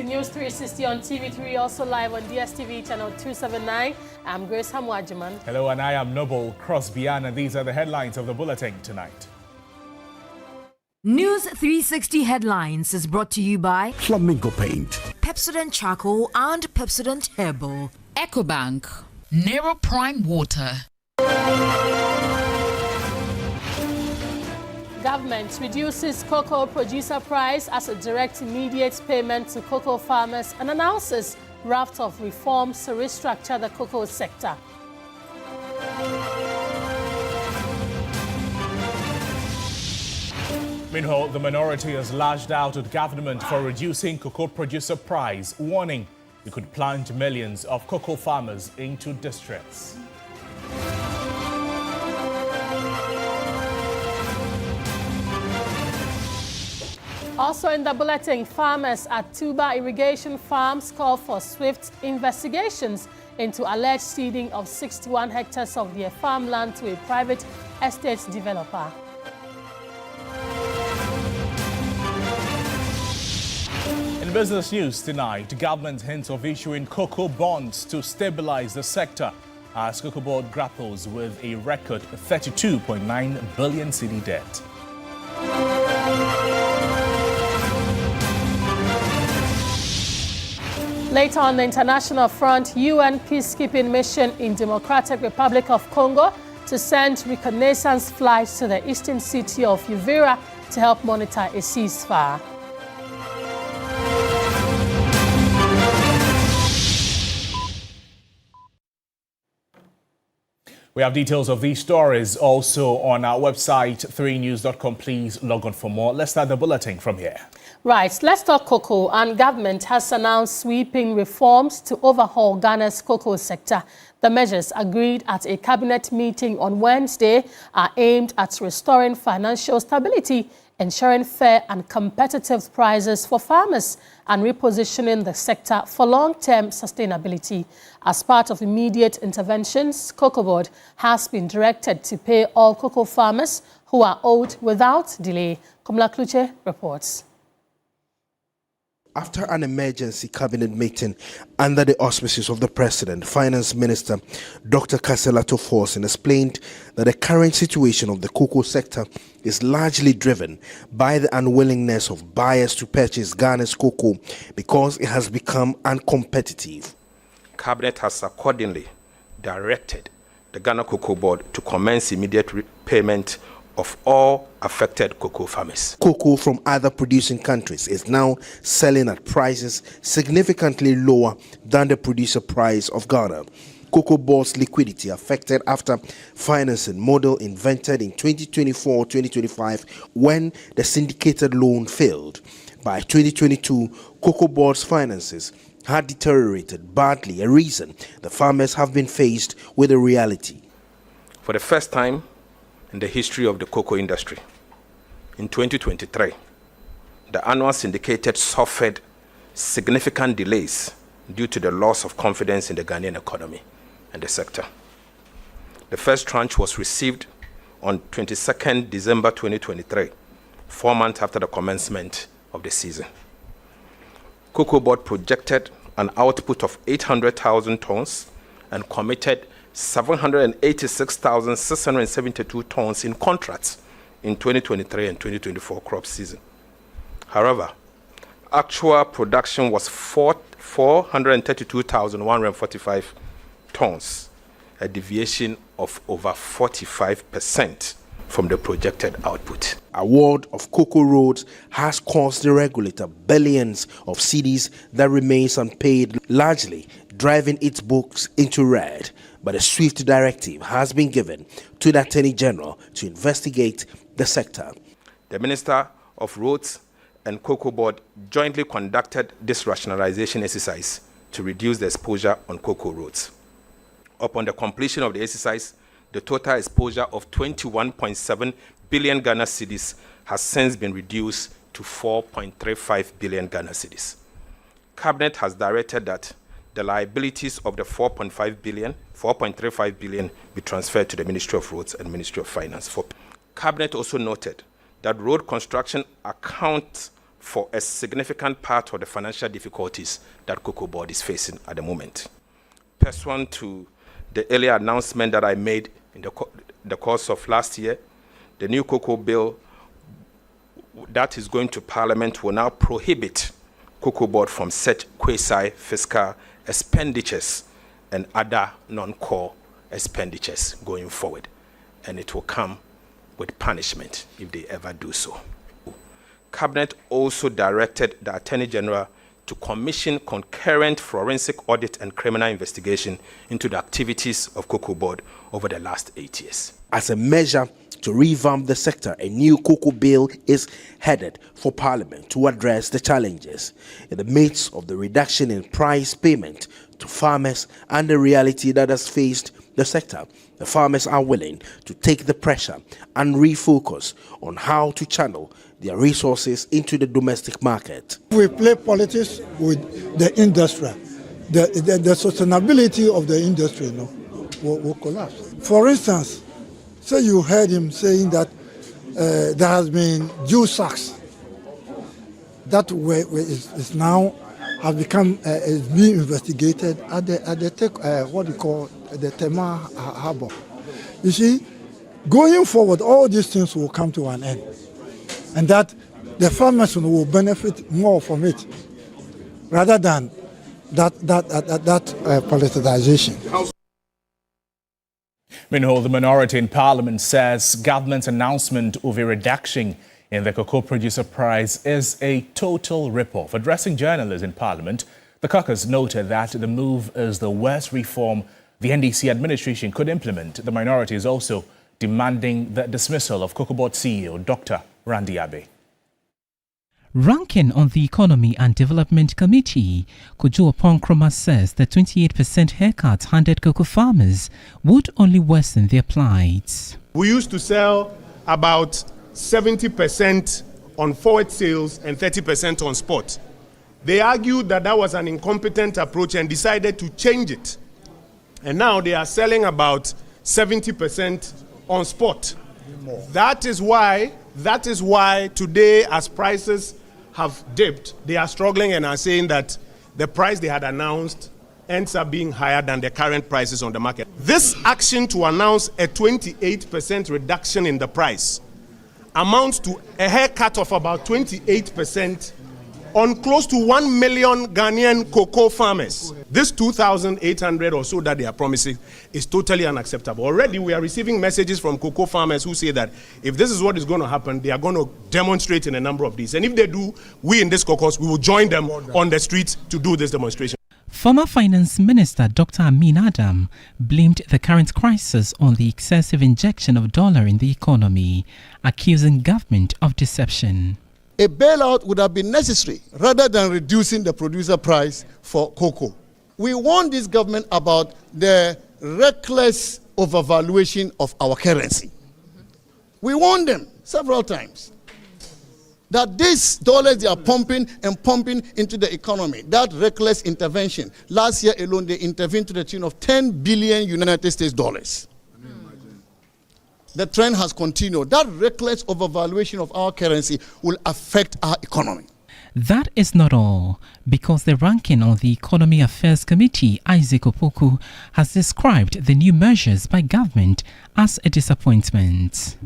News 360 on TV3, also live on DSTV channel 279. I'm Grace Hamwajiman. Hello, and I am Noble Crosbyan, and these are the headlines of the bulletin tonight. News 360 headlines is brought to you by Flamingo Paint, Pepsodent Charcoal and Pepsodent Herbal, EcoBank, Nero Prime Water. Government reduces cocoa producer price as a direct immediate payment to cocoa farmers and announces raft of reforms to restructure the cocoa sector. Meanwhile, the minority has lashed out at government for reducing cocoa producer price, warning it could plunge millions of cocoa farmers into distress. Also in the bulletin, farmers at Tuba irrigation farms call for swift investigations into alleged ceding of 61 hectares of their farmland to a private estate developer. In business news tonight, government hints of issuing cocoa bonds to stabilize the sector as Cocoa Board grapples with a record 32.9 billion cedi debt. Later on the international front, UN peacekeeping mission in Democratic Republic of Congo to send reconnaissance flights to the eastern city of Uvira to help monitor a ceasefire. We have details of these stories also on our website, 3news.com. Please log on for more. Let's start the bulletin from here. Right, let's talk cocoa. And government has announced sweeping reforms to overhaul Ghana's cocoa sector. The measures agreed at a cabinet meeting on Wednesday are aimed at restoring financial stability, ensuring fair and competitive prices for farmers, and repositioning the sector for long-term sustainability. As part of immediate interventions, Cocoa Board has been directed to pay all cocoa farmers who are owed without delay. Kumla Kluche reports. After an emergency cabinet meeting under the auspices of the President, Finance Minister Dr. Kaselato Forson explained that the current situation of the cocoa sector is largely driven by the unwillingness of buyers to purchase Ghana's cocoa because it has become uncompetitive. Cabinet has accordingly directed the Ghana Cocoa Board to commence immediate payment of all affected cocoa farmers. Cocoa from other producing countries is now selling at prices significantly lower than the producer price of Ghana. Cocoa Board's liquidity affected after financing model invented in 2024-2025 when the syndicated loan failed. By 2022, Cocoa Board's finances had deteriorated badly, a reason the farmers have been faced with a reality. For the first time in the history of the cocoa industry, in 2023, the annual syndicated suffered significant delays due to the loss of confidence in the Ghanaian economy and the sector. The first tranche was received on 22nd December 2023, 4 months after the commencement of the season. Cocoa Board projected an output of 800,000 tons and committed 786,672 tons in contracts in 2023 and 2024 crop season. However, actual production was 432,145 tons, a deviation of over 45% from the projected output. Award of cocoa roads has cost the regulator billions of cedis that remains unpaid, largely driving its books into red. But a swift directive has been given to the Attorney General to investigate the sector. The Minister of Roads and Cocoa Board jointly conducted this rationalization exercise to reduce the exposure on cocoa roads. Upon the completion of the exercise, the total exposure of 21.7 billion Ghana cedis has since been reduced to 4.35 billion Ghana cedis. Cabinet has directed that the liabilities of the 4.35 billion be transferred to the Ministry of Roads and Ministry of Finance. Cabinet also noted that road construction accounts for a significant part of the financial difficulties that Cocoa Board is facing at the moment. Pursuant to the earlier announcement that I made in the course of last year, the new cocoa bill that is going to Parliament will now prohibit Cocoa Board from such quasi-fiscal expenditures and other non-core expenditures going forward. And it will come with punishment if they ever do so. Cabinet also directed the Attorney General to commission concurrent forensic audit and criminal investigation into the activities of Cocoa Board over the last 8 years. As a measure to revamp the sector, a new cocoa bill is headed for Parliament to address the challenges in the midst of the reduction in price payment to farmers and the reality that has faced the sector. The farmers are willing to take the pressure and refocus on how to channel their resources into the domestic market. We play politics with the industry. The sustainability of the industry will collapse. For instance, say you heard him saying that there has been juice sacks. That way is now has become is being investigated at the what you call the Tema Harbor. You see, going forward, all these things will come to an end, and that the farmers will benefit more from it, rather than that politicization. Meanwhile, the minority in Parliament says government's announcement of a reduction in the cocoa producer price is a total rip-off. Addressing journalists in Parliament, the caucus noted that the move is the worst reform the NDC administration could implement. The minority is also demanding the dismissal of Cocoa Board CEO Dr. Randy Abbey. Ranking on the Economy and Development Committee, Kojo Oponkroma says the 28% haircut handed cocoa farmers would only worsen their plight. We used to sell about 70% on forward sales and 30% on spot. They argued that that was an incompetent approach and decided to change it. And now they are selling about 70% on spot. That is why today, as prices have dipped, they are struggling and are saying that the price they had announced ends up being higher than the current prices on the market. This action to announce a 28% reduction in the price amounts to a haircut of about 28% on close to 1 million Ghanaian cocoa farmers. This 2,800 or so that they are promising is totally unacceptable. Already we are receiving messages from cocoa farmers who say that if this is what is going to happen, they are going to demonstrate in a number of these. And if they do, we in this caucus, we will join them on the streets to do this demonstration. Former Finance Minister Dr. Amin Adam blamed the current crisis on the excessive injection of dollar in the economy, accusing government of deception. A bailout would have been necessary rather than reducing the producer price for cocoa. We warned this government about the reckless overvaluation of our currency. We warned them several times that these dollars they are pumping into the economy, that reckless intervention. Last year alone, they intervened to the tune of 10 billion United States dollars. The trend has continued. That reckless overvaluation of our currency will affect our economy. That is not all, because the ranking on the Economy Affairs Committee, Isaac Opoku, has described the new measures by government as a disappointment.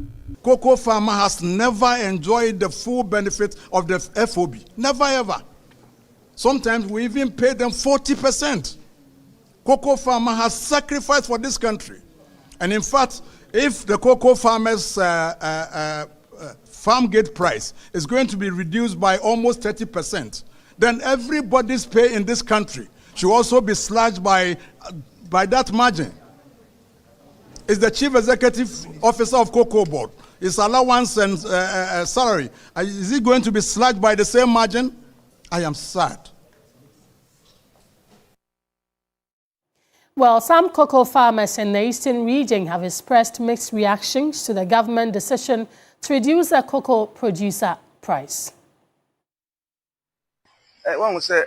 Cocoa farmer has never enjoyed the full benefit of the FOB. Never ever. Sometimes we even pay them 40%. Cocoa farmer has sacrificed for this country. And in fact, if the cocoa farmers' farm gate price is going to be reduced by almost 30%, then everybody's pay in this country should also be slashed by that margin. Is the Chief Executive Officer of Cocoa Board, his allowance and salary, is it going to be slashed by the same margin? I am sad. Well, some cocoa farmers in the eastern region have expressed mixed reactions to the government decision to reduce the cocoa producer price. One will say,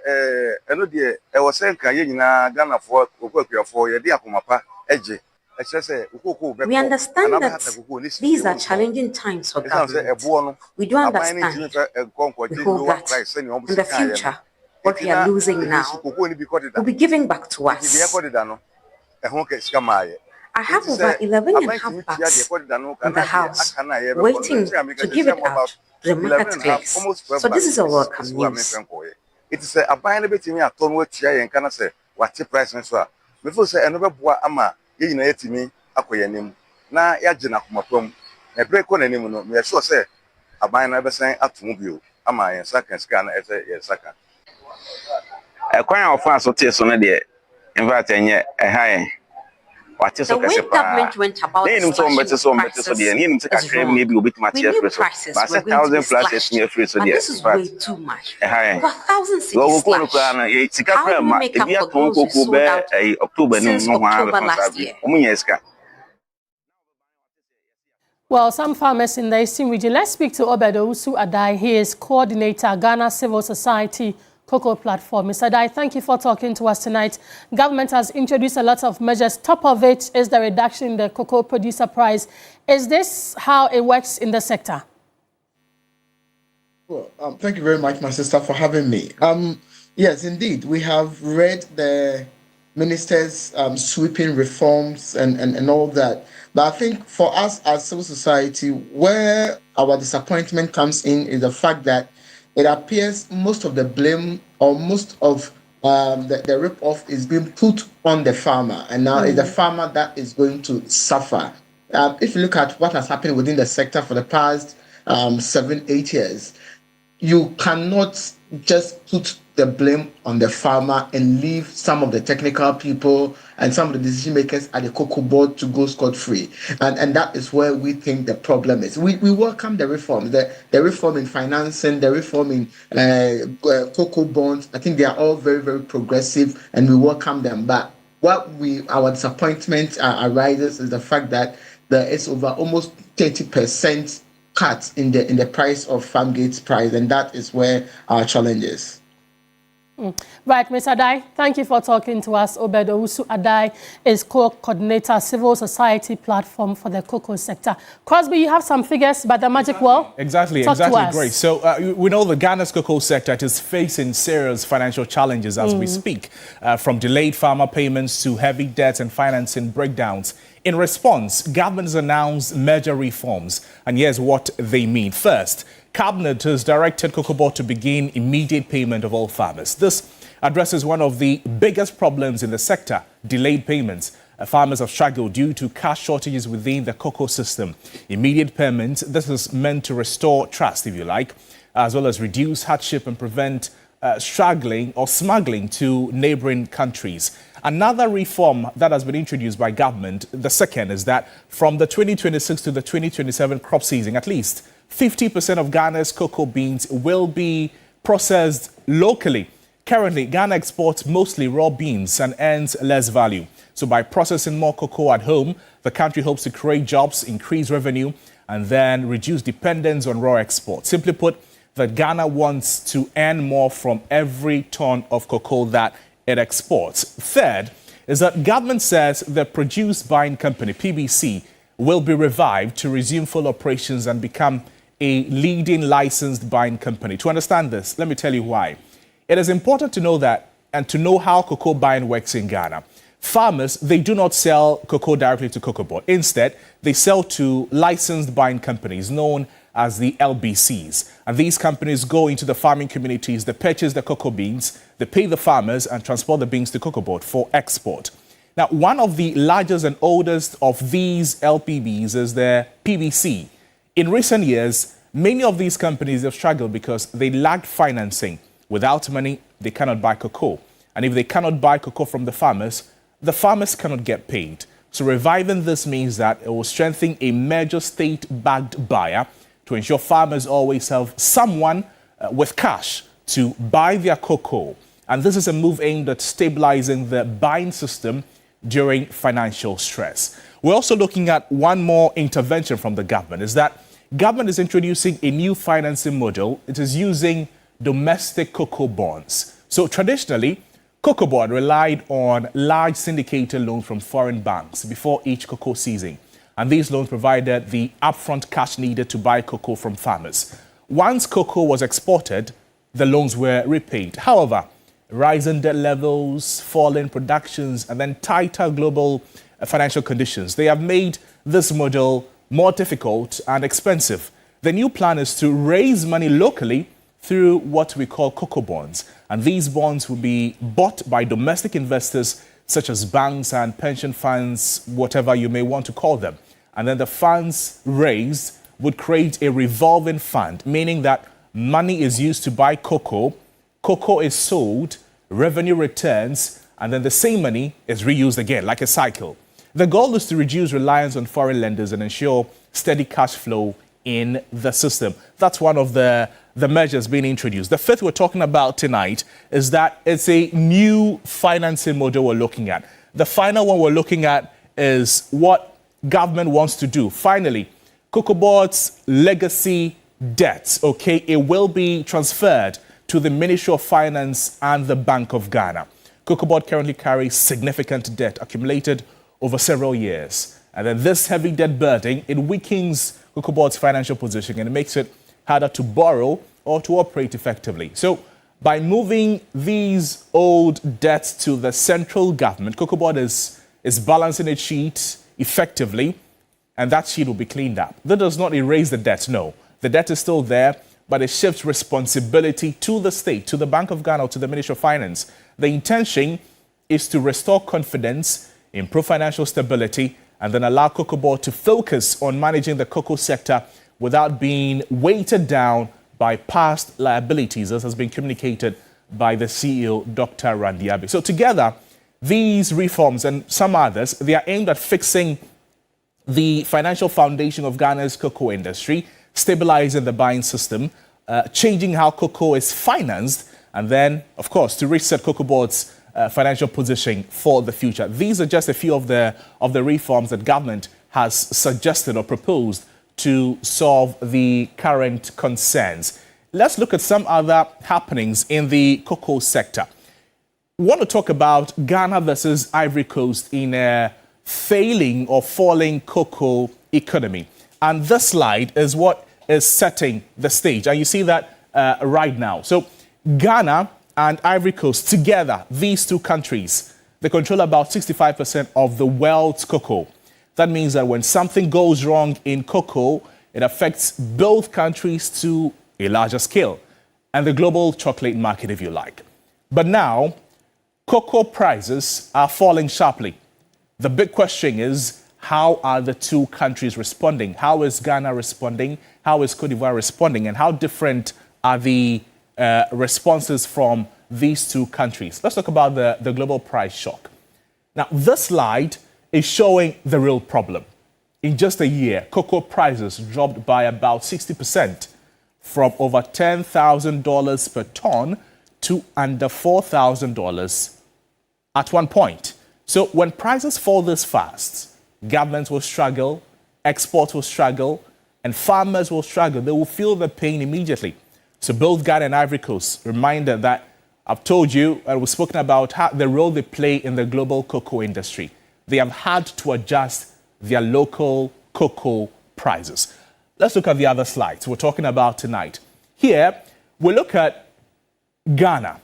I know I was saying, Ghana for cocoa for your dear Kumapa, Edge, We understand that these are challenging times for government. We do understand. We hope that in the future, what we are losing now will be giving back to us. I have over 11.5 bags in the house waiting to give it out to the marketplace. So this is a welcome news. It is a buying bit in a ton with Chia and Canna say, what the price and so. Before say another boy ama, ye me, Akoyanim. Na Yajina Kumapum, a break on any mono, me sure say, a buying never saying up to move ama and second scan as a second. A coin of fans or tears on a day, inviting a high. The way government went about the prices we knew prices were going to be slashed, but this is way too much. Over 1,000 cities slashed. How do we make up for those who sold out since October last year? Well, some farmers in the Eastern region. Let's speak to Obed Owusu Adai. He is coordinator, Ghana Civil Society Cocoa Platform. Mr. Adai, thank you for talking to us tonight. Government has introduced a lot of measures. Top of it is the reduction in the cocoa producer price. Is this how it works in the sector? Well, thank you very much, my sister, for having me. Yes, indeed. We have read the minister's sweeping reforms and all that. But I think for us as civil society, where our disappointment comes in is the fact that it appears most of the blame or most of the rip-off is being put on the farmer. And now it's the farmer that is going to suffer. If you look at what has happened within the sector for the past 7-8 years, you cannot just put the blame on the farmer and leave some of the technical people and some of the decision makers at the cocoa board to go scot-free. And that is where we think the problem is. We welcome the reform, the reform in financing, the reform in cocoa bonds. I think they are all very, very progressive and we welcome them. But what our disappointment arises is the fact that there is over almost 30% cut in the price of farm gates price, and that is where our challenge is. Right, Mr. Adai, thank you for talking to us. Obed Owusu Adai is co-coordinator, Civil Society Platform for the cocoa sector. Crosby, you have some figures by the magic wall? Exactly, great. So we know the Ghana's cocoa sector is facing serious financial challenges as we speak, from delayed farmer payments to heavy debts and financing breakdowns. In response, government has announced major reforms, and here's what they mean. First, Cabinet has directed Cocoa Board to begin immediate payment of all farmers. This addresses one of the biggest problems in the sector, delayed payments. Farmers have struggled due to cash shortages within the cocoa system. Immediate payments, this is meant to restore trust, if you like, as well as reduce hardship and prevent struggling or smuggling to neighboring countries. Another reform that has been introduced by government, the second, is that from the 2026 to the 2027 crop season, at least 50% of Ghana's cocoa beans will be processed locally. Currently, Ghana exports mostly raw beans and earns less value. So by processing more cocoa at home, the country hopes to create jobs, increase revenue, and then reduce dependence on raw exports. Simply put, that Ghana wants to earn more from every ton of cocoa that it exports. Third is that government says the produce buying company, PBC, will be revived to resume full operations and become a leading licensed buying company. To understand this, let me tell you why. It is important to know that and to know how cocoa buying works in Ghana. Farmers, they do not sell cocoa directly to Cocoa Board. Instead, they sell to licensed buying companies known as the LBCs. And these companies go into the farming communities, they purchase the cocoa beans, they pay the farmers and transport the beans to Cocoa Board for export. Now, one of the largest and oldest of these LPBs is the PBC. In recent years, many of these companies have struggled because they lacked financing. Without money, they cannot buy cocoa. And if they cannot buy cocoa from the farmers cannot get paid. So reviving this means that it will strengthen a major state-backed buyer to ensure farmers always have someone with cash to buy their cocoa. And this is a move aimed at stabilizing the buying system during financial stress. We're also looking at one more intervention from the government, is that government is introducing a new financing model. It is using domestic cocoa bonds. So traditionally, Cocoa Board relied on large syndicated loans from foreign banks before each cocoa season, and these loans provided the upfront cash needed to buy cocoa from farmers. Once cocoa was exported, the loans were repaid. However, rising debt levels, falling productions, and then tighter global financial conditions, they have made this model more difficult and expensive. The new plan is to raise money locally through what we call cocoa bonds. And these bonds will be bought by domestic investors such as banks and pension funds, whatever you may want to call them. And then the funds raised would create a revolving fund, meaning that money is used to buy cocoa, cocoa is sold, revenue returns, and then the same money is reused again, like a cycle. The goal is to reduce reliance on foreign lenders and ensure steady cash flow in the system. That's one of the measures being introduced. The fifth we're talking about tonight is that it's a new financing model we're looking at. The final one we're looking at is what government wants to do. Finally, Cocoa Board's legacy debts, okay, it will be transferred to the Ministry of Finance and the Bank of Ghana. Cocoa Board currently carries significant debt accumulated over several years. And then this heavy debt burden, it weakens Cocoa Board's financial position and it makes it harder to borrow or to operate effectively. So by moving these old debts to the central government, Cocoa Board is balancing its sheet effectively, and that sheet will be cleaned up. That does not erase the debt, no. The debt is still there, but it shifts responsibility to the state, to the Bank of Ghana, or to the Ministry of Finance. The intention is to restore confidence, improve financial stability, and then allow Cocoa Board to focus on managing the cocoa sector without being weighted down by past liabilities, as has been communicated by the CEO, Dr. Randy Abbey. So together, these reforms and some others, they are aimed at fixing the financial foundation of Ghana's cocoa industry, stabilizing the buying system, changing how cocoa is financed, and then, of course, to reset Cocoa Board's financial position for the future. These are just a few of the reforms that government has suggested or proposed to solve the current concerns. Let's look at some other happenings in the cocoa sector. We want to talk about Ghana versus Ivory Coast in a failing or falling cocoa economy. And this slide is what is setting the stage. And you see that right now. So Ghana and Ivory Coast together, these two countries, they control about 65% of the world's cocoa. That means that when something goes wrong in cocoa, it affects both countries to a larger scale and the global chocolate market, if you like. But now, cocoa prices are falling sharply. The big question is, how are the two countries responding? How is Ghana responding? How is Cote d'Ivoire responding? And how different are the responses from these two countries? Let's talk about the global price shock. Now, this slide is showing the real problem. In just a year, cocoa prices dropped by about 60%, from over $10,000 per ton to under $4,000 at one point. So when prices fall this fast, governments will struggle, exports will struggle, and farmers will struggle. They will feel the pain immediately. So both Ghana and Ivory Coast, reminder that I've told you and we've spoken about how the role they play in the global cocoa industry. They have had to adjust their local cocoa prices. Let's look at the other slides we're talking about tonight. Here, we look at Ghana.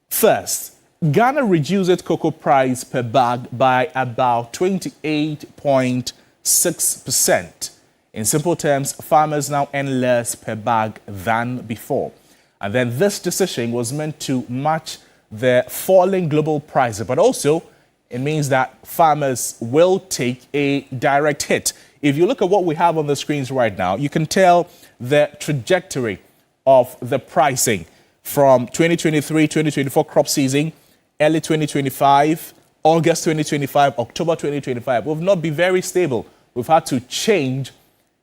First, Ghana reduced its cocoa price per bag by about 28.6%. In simple terms, farmers now earn less per bag than before. And then this decision was meant to match the falling global prices, but also it means that farmers will take a direct hit. If you look at what we have on the screens right now, you can tell the trajectory of the pricing from 2023-2024 crop season, early 2025, August 2025, October 2025. We've not been very stable. We've had to change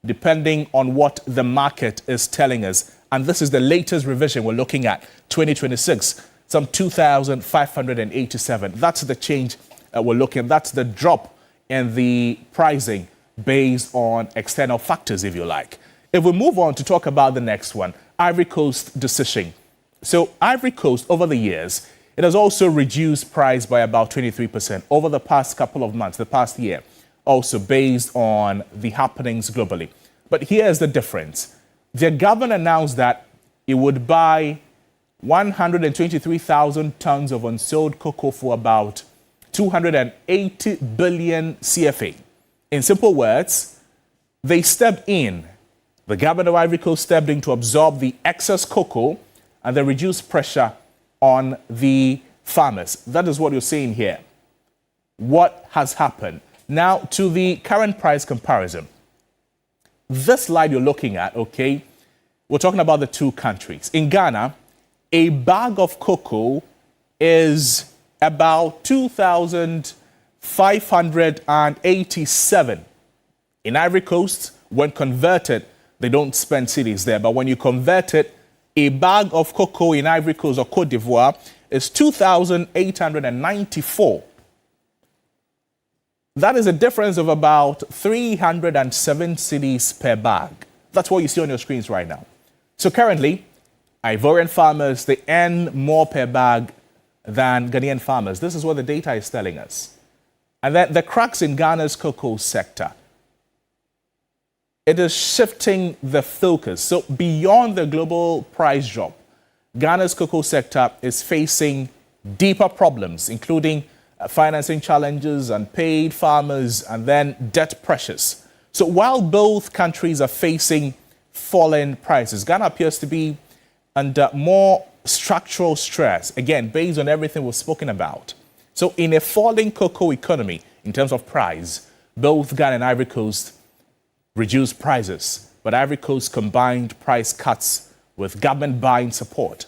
depending on what the market is telling us. And this is the latest revision we're looking at, 2026, some 2,587. That's the change we're looking at. That's the drop in the pricing based on external factors, if you like. If we move on to talk about the next one, Ivory Coast decision. So Ivory Coast, over the years, It has also reduced price by about 23% over the past couple of months, the past year, also based on the happenings globally. But here's the difference. The government announced that it would buy 123,000 tons of unsold cocoa for about 280 billion CFA. In simple words, they stepped in. The government of Ivory Coast stepped in to absorb the excess cocoa and the reduced pressure on the farmers. That is what you're seeing here. What has happened? Now, to the current price comparison. This slide you're looking at, okay, we're talking about the two countries. In Ghana, a bag of cocoa is about 2,587. In Ivory Coast, when converted, they don't spend cedis there, but when you convert it, a bag of cocoa in Ivory Coast or Cote d'Ivoire is 2,894. That is a difference of about 307 cedis per bag. That's what you see on your screens right now. So currently, Ivorian farmers, they earn more per bag than Ghanaian farmers. This is what the data is telling us. And then the cracks in Ghana's cocoa sector. It is shifting the focus. So beyond the global price drop, Ghana's cocoa sector is facing deeper problems, including financing challenges, unpaid farmers, and then debt pressures. So while both countries are facing falling prices, Ghana appears to be under more structural stress, again, based on everything we've spoken about. So in a falling cocoa economy, in terms of price, both Ghana and Ivory Coast reduced prices, but Ivory Coast combined price cuts with government buying support.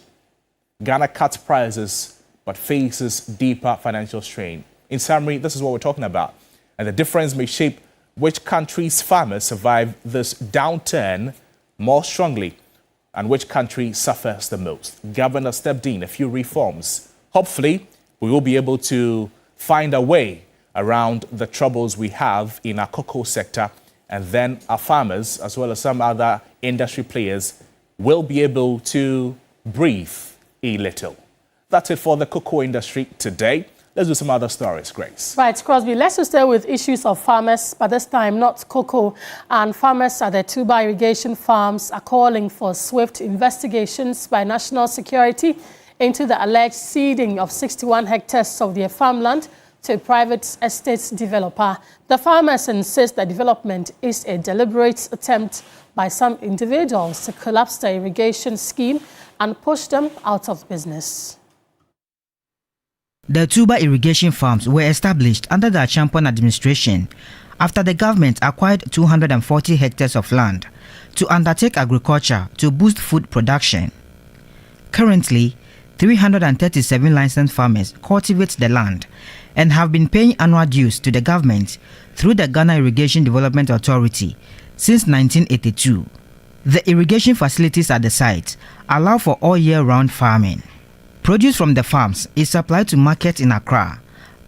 Ghana cuts prices, but faces deeper financial strain. In summary, this is what we're talking about. And the difference may shape which country's farmers survive this downturn more strongly and which country suffers the most. Governor stepped in a few reforms. Hopefully, we will be able to find a way around the troubles we have in our cocoa sector, and then our farmers, as well as some other industry players, will be able to breathe a little. That's it for the cocoa industry today. Let's do some other stories, Grace. Right, Crosby, let's stay with issues of farmers, but this time not cocoa. And farmers at the Tuba irrigation farms are calling for swift investigations by national security into the alleged ceding of 61 hectares of their farmland to a private estate developer. The farmers insist the development is a deliberate attempt by some individuals to collapse the irrigation scheme and push them out of business. The Tuba irrigation farms were established under the Champon administration after the government acquired 240 hectares of land to undertake agriculture to boost food production. Currently, 337 licensed farmers cultivate the land and have been paying annual dues to the government through the Ghana Irrigation Development Authority since 1982. The irrigation facilities at the site allow for all year-round farming. Produce from the farms is supplied to market in Accra,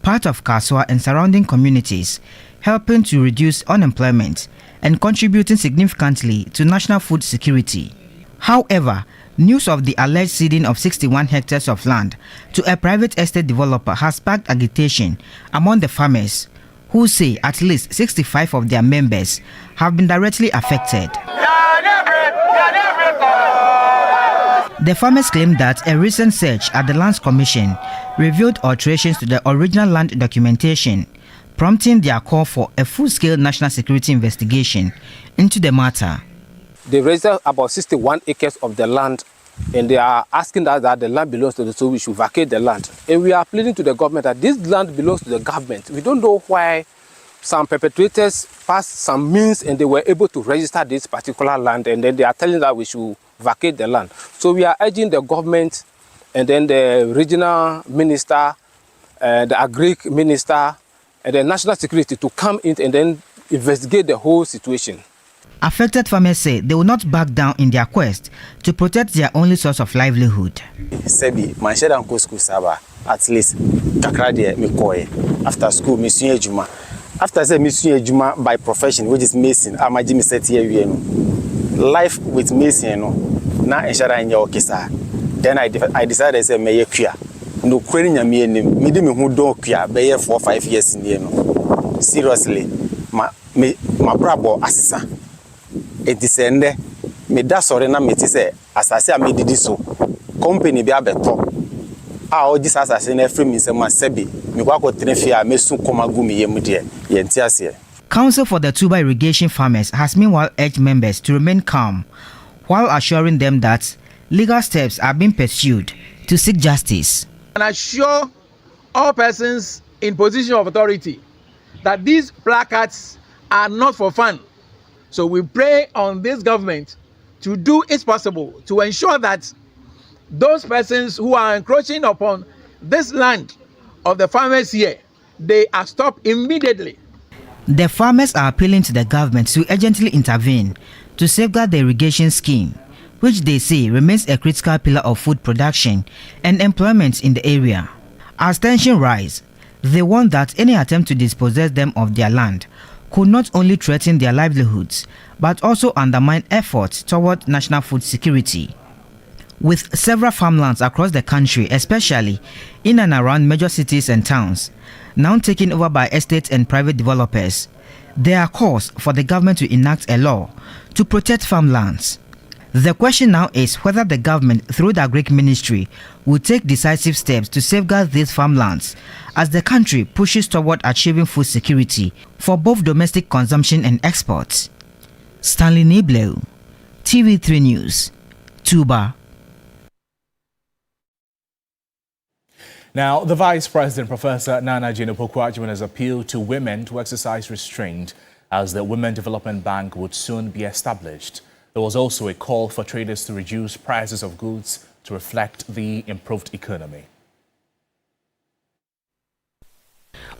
part of Kaswa and surrounding communities, helping to reduce unemployment and contributing significantly to national food security. However, news of the alleged ceding of 61 hectares of land to a private estate developer has sparked agitation among the farmers, who say at least 65 of their members have been directly affected. The farmers claim that a recent search at the Lands Commission revealed alterations to the original land documentation, prompting their call for a full-scale national security investigation into the matter. They registered about 61 acres of the land, and they are asking us that the land belongs to them, so we should vacate the land. And we are pleading to the government that this land belongs to the government. We don't know why some perpetrators passed some means and they were able to register this particular land, and then they are telling that we should vacate the land. So we are urging the government and then the regional minister, the agric minister, and the national security to come in and then investigate the whole situation. Affected farmers say they will not back down in their quest to protect their only source of livelihood. Sebi, my shed and go school saba, at least kakrade me koye. After school, me sunye juma. After say me sunye juma by profession, which is mason, amaji me set here life with mason, no. Na enshara nya okisa. Then I decided say me yekuya. no kweri nyame enim me de me hu don kwa be ye 4-5 years nie no seriously ma brabo asesa etisende me da sore na me ti se asase a me didi so company bi abeto a o ji asase na free me se ma sebi me kwa ko trefi a mesu komagu me yem de ye ntiase. Council for the Tuba irrigation farmers has meanwhile urged members to remain calm while assuring them that legal steps are being pursued to seek justice. And assure all persons in position of authority that these placards are not for fun. So we pray on this government to do its possible to ensure that those persons who are encroaching upon this land of the farmers here, they are stopped immediately. The farmers are appealing to the government to urgently intervene to safeguard the irrigation scheme, which they say remains a critical pillar of food production and employment in the area. As tension rise, they warn that any attempt to dispossess them of their land could not only threaten their livelihoods, but also undermine efforts toward national food security. With several farmlands across the country, especially in and around major cities and towns, now taken over by estate and private developers, there are calls for the government to enact a law to protect farmlands. The question now is whether the government, through the Agric Ministry, will take decisive steps to safeguard these farmlands as the country pushes toward achieving food security for both domestic consumption and exports. Stanley Niblo, TV3 News, Tuba. Now, the Vice President, Professor Nana Jino-Pokuagyemang, has appealed to women to exercise restraint as the Women Development Bank would soon be established. There was also a call for traders to reduce prices of goods to reflect the improved economy.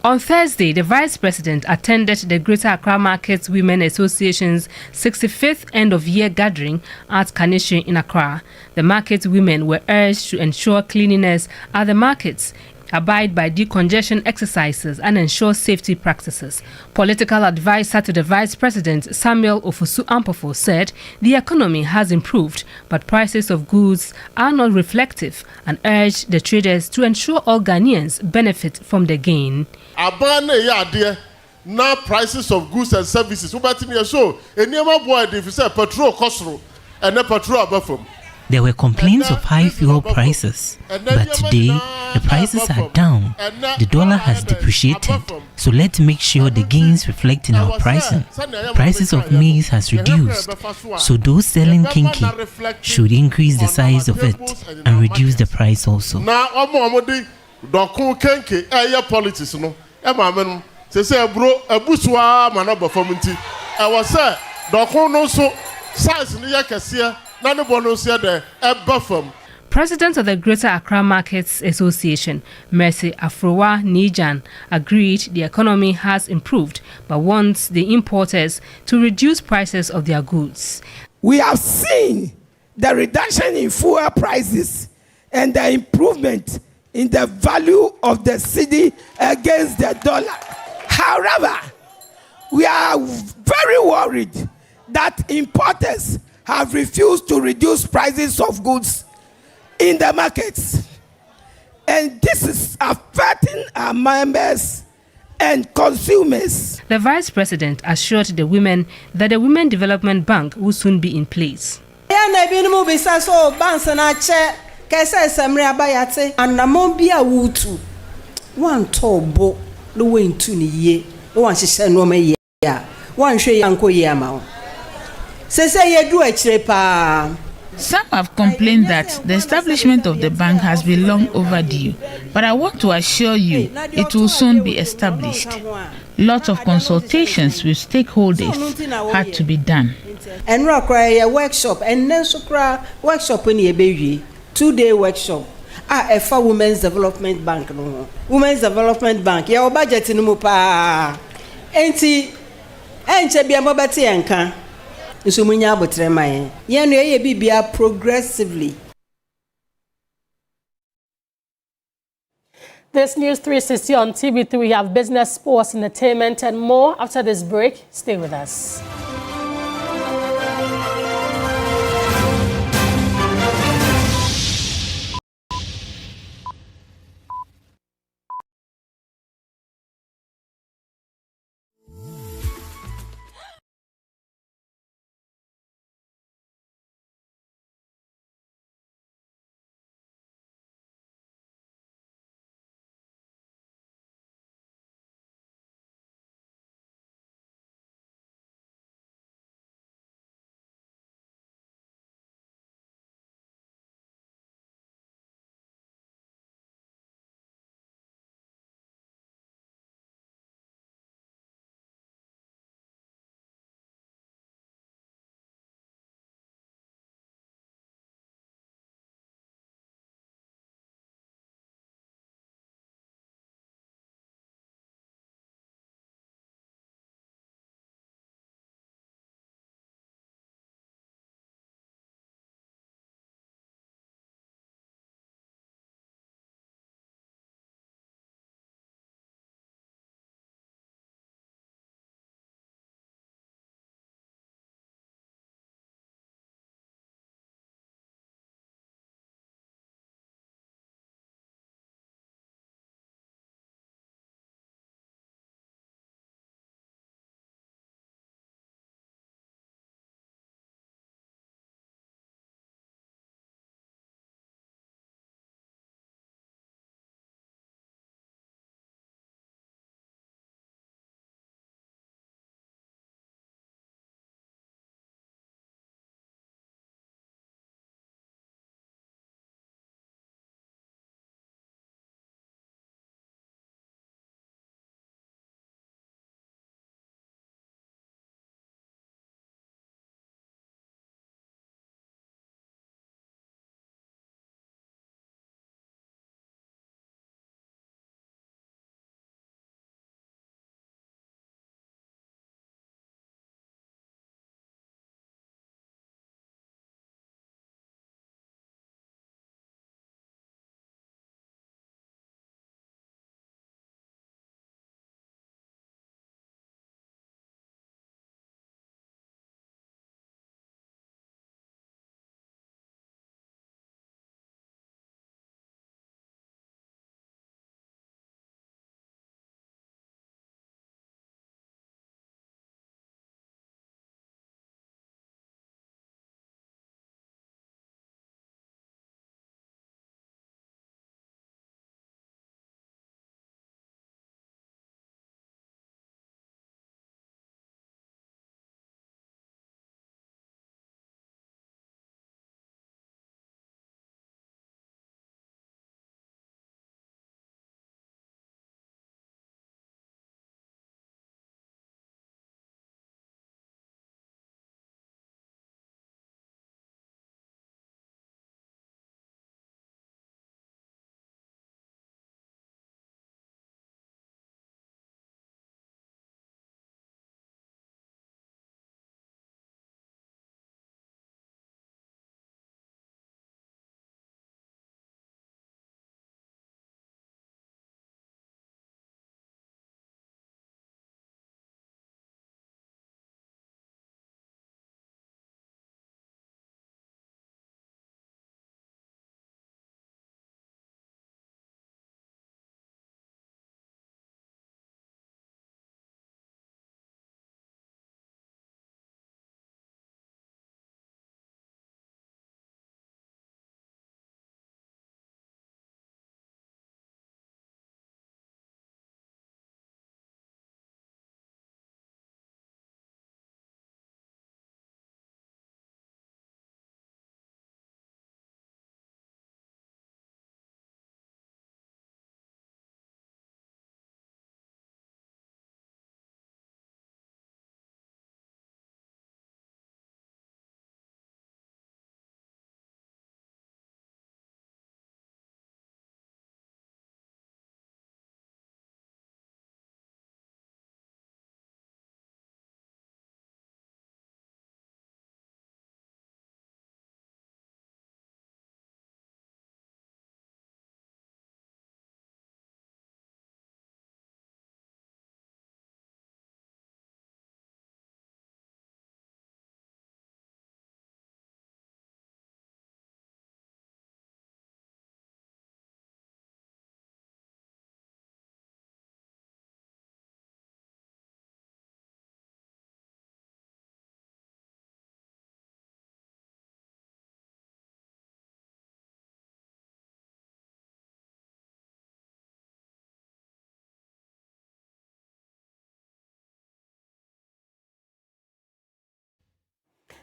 On Thursday, the Vice President attended the Greater Accra Markets Women Association's 65th end-of-year gathering at Kaneshie in Accra. The market women were urged to ensure cleanliness at the markets, abide by decongestion exercises and ensure safety practices. Political advisor to the Vice President, Samuel Ofosu-Ampofo, said the economy has improved, but prices of goods are not reflective, and urged the traders to ensure all Ghanaians benefit from the gain. Now prices of goods and services. There were complaints of high fuel prices, but today the prices are down. The dollar has depreciated, so let's make sure the gains reflect in our pricing. Prices of maize has reduced, so those selling kinky should increase the size of it and reduce the price also. President of the Greater Accra Markets Association, Mercy Afrowa Nijan, agreed the economy has improved, but wants the importers to reduce prices of their goods. We have seen the reduction in fuel prices and the improvement in the value of the cedi against the dollar. However, we are very worried that importers have refused to reduce prices of goods in the markets. And this is affecting our members and consumers. The Vice President assured the women that the Women Development Bank will soon be in place. Some have complained that the establishment of the bank has been long overdue, but I want to assure you it will soon be established. Lots of consultations with stakeholders had to be done. And workshop and then workshop in the 2-day workshop. For Women's Development Bank. Women's Development Bank. Your budget in Mupa. Enti biamobati anka. Nsumunya botrema yen ye bibia progressively. This News 360 on TV3. We have business, sports, entertainment, and more. After this break, stay with us.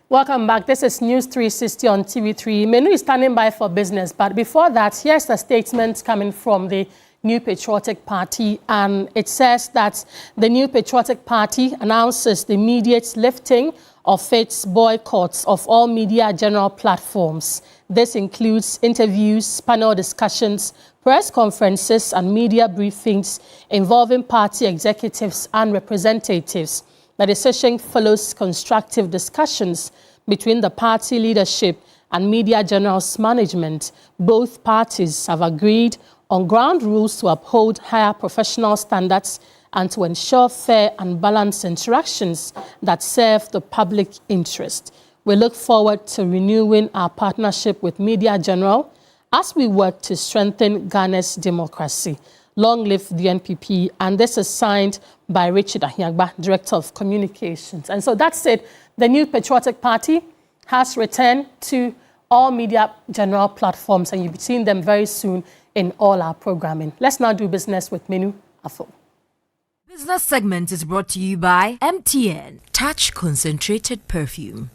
Welcome back. This is News 360 on TV3. Menu is standing by for business, but before that, here's a statement coming from the New Patriotic Party, and it says that the New Patriotic Party announces the immediate lifting of its boycotts of all media general platforms. This includes interviews, panel discussions, press conferences, and media briefings involving party executives and representatives. The decision follows constructive discussions between the party leadership and media generals management. Both parties have agreed on ground rules to uphold higher professional standards and to ensure fair and balanced interactions that serve the public interest. We look forward to renewing our partnership with Media General as we work to strengthen Ghana's democracy. Long live the NPP, and this is signed by Richard Ahiagba, Director of Communications. And so that's it. The New Patriotic Party has returned to all media general platforms, and you'll be seeing them very soon in all our programming. Let's now do business with Menu Afo. Business segment is brought to you by MTN. Touch concentrated perfume.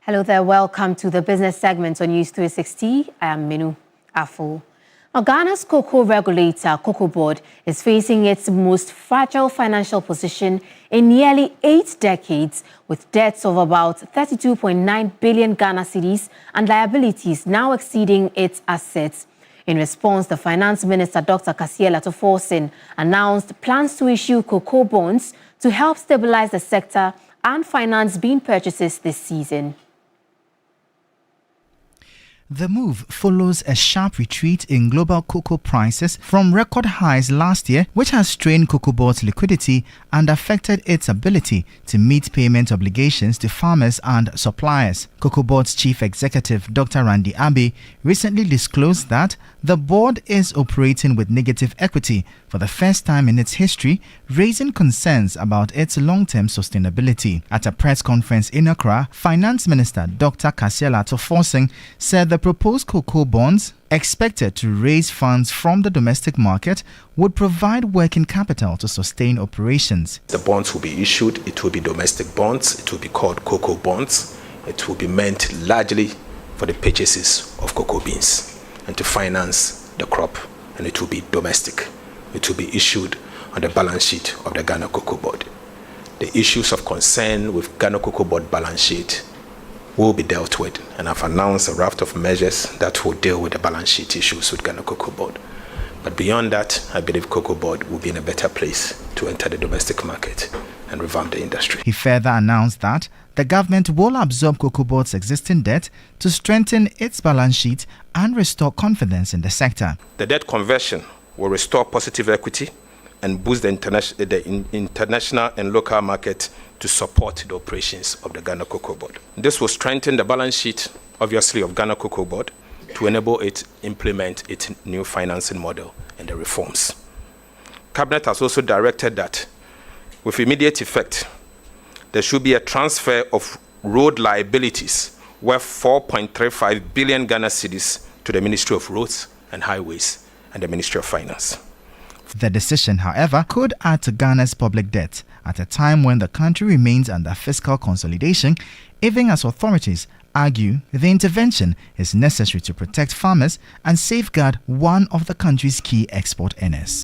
Hello there, welcome to the business segment on News 360. I am Minu Afo. Now, Ghana's cocoa regulator, Cocoa Board, is facing its most fragile financial position in nearly 8 decades, with debts of about 32.9 billion Ghana cedis and liabilities now exceeding its assets. In response, the Finance Minister, Dr. Kasiel Atoforsen, announced plans to issue cocoa bonds to help stabilize the sector and finance bean purchases this season. The move follows a sharp retreat in global cocoa prices from record highs last year, which has strained Cocoa Board's liquidity and affected its ability to meet payment obligations to farmers and suppliers. Cocoa Board's chief executive, Dr. Randy Abbey, recently disclosed that the board is operating with negative equity for the first time in its history, raising concerns about its long-term sustainability. At a press conference in Accra, Finance Minister Dr. Kasiel Atoforsen said the proposed cocoa bonds, expected to raise funds from the domestic market, would provide working capital to sustain operations. The bonds will be issued. It will be domestic bonds. It will be called cocoa bonds. It will be meant largely for the purchases of cocoa beans and to finance the crop, and it will be domestic. It will be issued on the balance sheet of the Ghana Cocoa Board. The issues of concern with Ghana Cocoa Board balance sheet will be dealt with, and I've announced a raft of measures that will deal with the balance sheet issues with Ghana Cocoa Board. But beyond that, I believe Cocoa Board will be in a better place to enter the domestic market and revamp the industry. He further announced that the government will absorb Cocoa Board's existing debt to strengthen its balance sheet and restore confidence in the sector. The debt conversion will restore positive equity and boost the international and local market to support the operations of the Ghana Cocoa Board. This will strengthen the balance sheet, obviously, of Ghana Cocoa Board to enable it to implement its new financing model and the reforms. Cabinet has also directed that, with immediate effect, there should be a transfer of road liabilities worth 4.35 billion Ghana cedis to the Ministry of Roads and Highways and the Ministry of Finance. The decision, however, could add to Ghana's public debt at a time when the country remains under fiscal consolidation, even as authorities argue the intervention is necessary to protect farmers and safeguard one of the country's key export earners.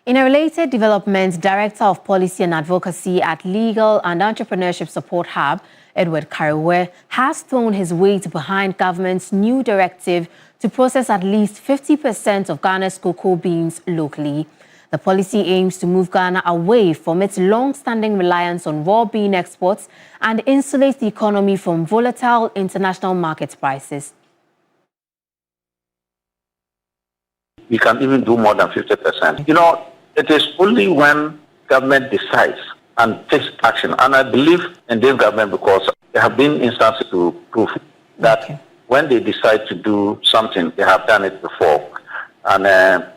In a related development, Director of Policy and Advocacy at Legal and Entrepreneurship Support Hub, Edward Kariwe, has thrown his weight behind government's new directive to process at least 50% of Ghana's cocoa beans locally. The policy aims to move Ghana away from its long-standing reliance on raw bean exports and insulate the economy from volatile international market prices. We can even do more than 50%. You know, it is only when government decides and takes action, and I believe in this government because there have been instances to prove that when they decide to do something, they have done it before. And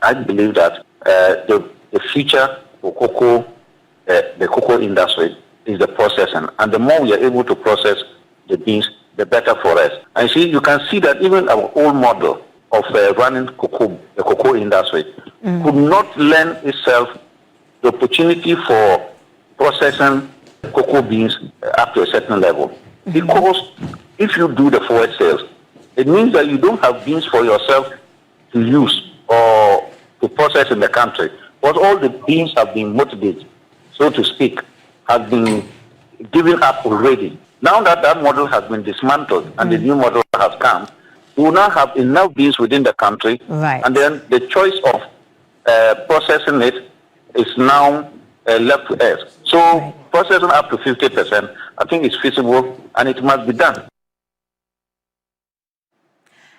I believe that the future for cocoa, the cocoa industry, is the processing. And the more we are able to process the beans, the better for us. And see, you can see that even our old model of running the cocoa industry could not lend itself the opportunity for processing cocoa beans up to a certain level. Because if you do the forward sales, it means that you don't have beans for yourself to use or to process in the country. But all the beans have been motivated, so to speak, have been given up already. Now that that model has been dismantled and the new model has come, we will now have enough beans within the country, and then the choice of processing it is now left to us. So processing up to 50%, I think is feasible and it must be done.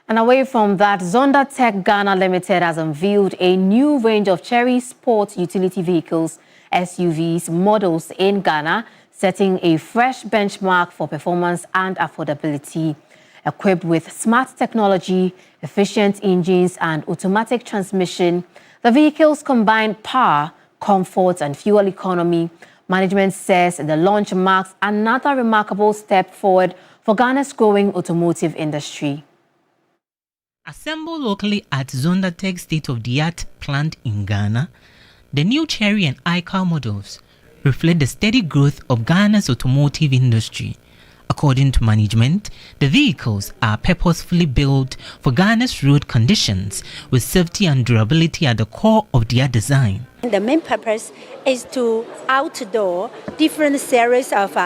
And away from that, Zonda Tech Ghana Limited has unveiled a new range of Chery Sport utility vehicles, SUVs, models in Ghana, setting a fresh benchmark for performance and affordability. Equipped with smart technology, efficient engines, and automatic transmission, the vehicles combine power, comfort, and fuel economy. Management says the launch marks another remarkable step forward for Ghana's growing automotive industry. Assembled locally at Zonda Tech state-of-the-art plant in Ghana, the new Chery and iCar models reflect the steady growth of Ghana's automotive industry. According to management, the vehicles are purposefully built for Ghana's road conditions, with safety and durability at the core of their design. The main purpose is to outdoor different series of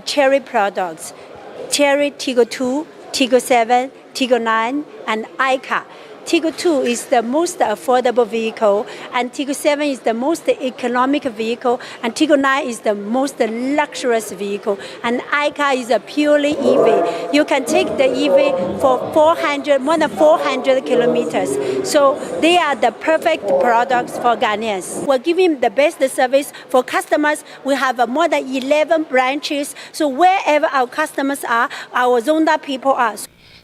Chery products: Chery Tiggo 2, Tiggo 7, Tiggo 9, and iCar. Tiggo 2 is the most affordable vehicle, and Tiggo 7 is the most economic vehicle, and Tiggo 9 is the most luxurious vehicle, and iCar is a purely EV. You can take the EV for more than 400 kilometers. So they are the perfect products for Ghanaians. We're giving the best service for customers. We have more than 11 branches. So wherever our customers are, our Zonda people are.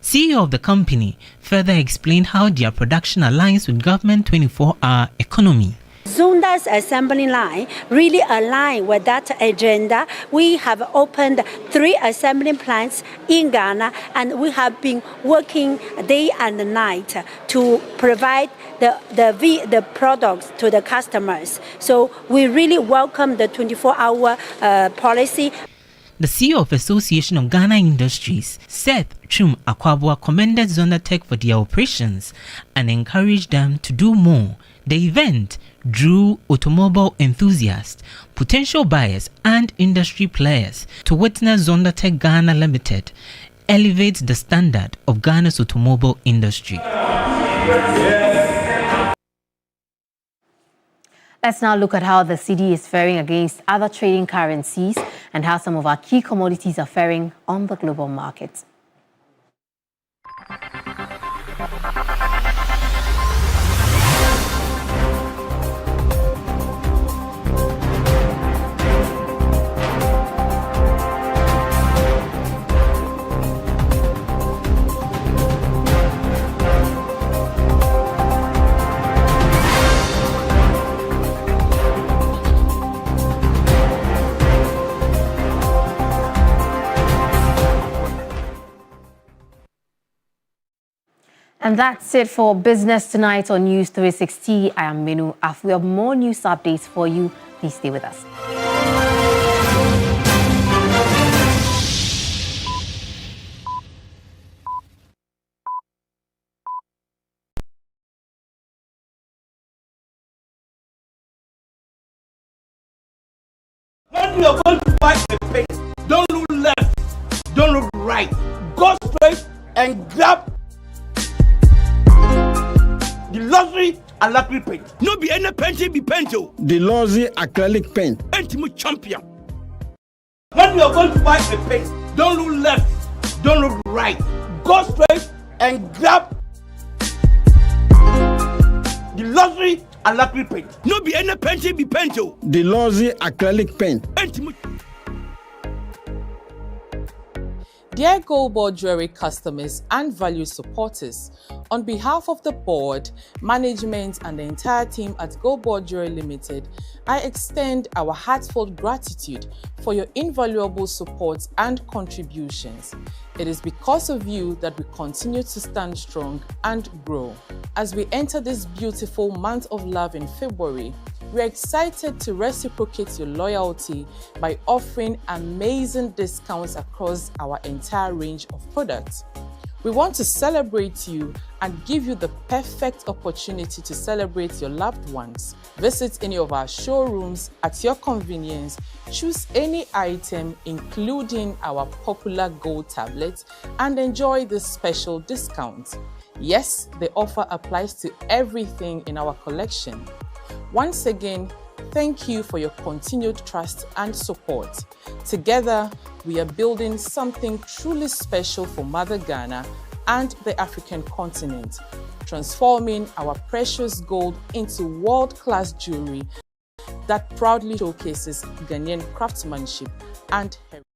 CEO of the company further explained how their production aligns with government 24-hour economy. Zonda's assembly line really align with that agenda. We have opened 3 assembly plants in Ghana, and we have been working day and night to provide the products to the customers. So we really welcome the 24-hour policy. The CEO of Association of Ghana Industries, Seth Chum Akwabua, commended Zonda Tech for their operations and encouraged them to do more. The event drew automobile enthusiasts, potential buyers, and industry players to witness Zonda Tech Ghana Limited elevate the standard of Ghana's automobile industry. Let's now look at how the cedi is faring against other trading currencies and how some of our key commodities are faring on the global market. And that's it for Business Tonight on News 360. I am Minu. If we have more news updates for you, please stay with us. When you are going to buy a pen, don't look left, don't look right. Go straight and grab the luxury acrylic paint. No be any paint, be paint. The luxury acrylic paint. Paint champion. When you are going to buy a paint, don't look left, don't look right. Go straight and grab the luxury acrylic paint. No be any paint, be paint. The luxury acrylic paint. Paint. Dear Gold Board Jewelry customers and value supporters, on behalf of the board, management and the entire team at Gold Board Jewelry Limited, I extend our heartfelt gratitude for your invaluable support and contributions. It is because of you that we continue to stand strong and grow. As we enter this beautiful month of love in February, we are excited to reciprocate your loyalty by offering amazing discounts across our entire range of products. We want to celebrate you and give you the perfect opportunity to celebrate your loved ones. Visit any of our showrooms at your convenience. Choose any item, including our popular gold tablets, and enjoy this special discount. Yes, the offer applies to everything in our collection. Once again, thank you for your continued trust and support. Together, we are building something truly special for Mother Ghana and the African continent, transforming our precious gold into world-class jewelry that proudly showcases Ghanaian craftsmanship and heritage.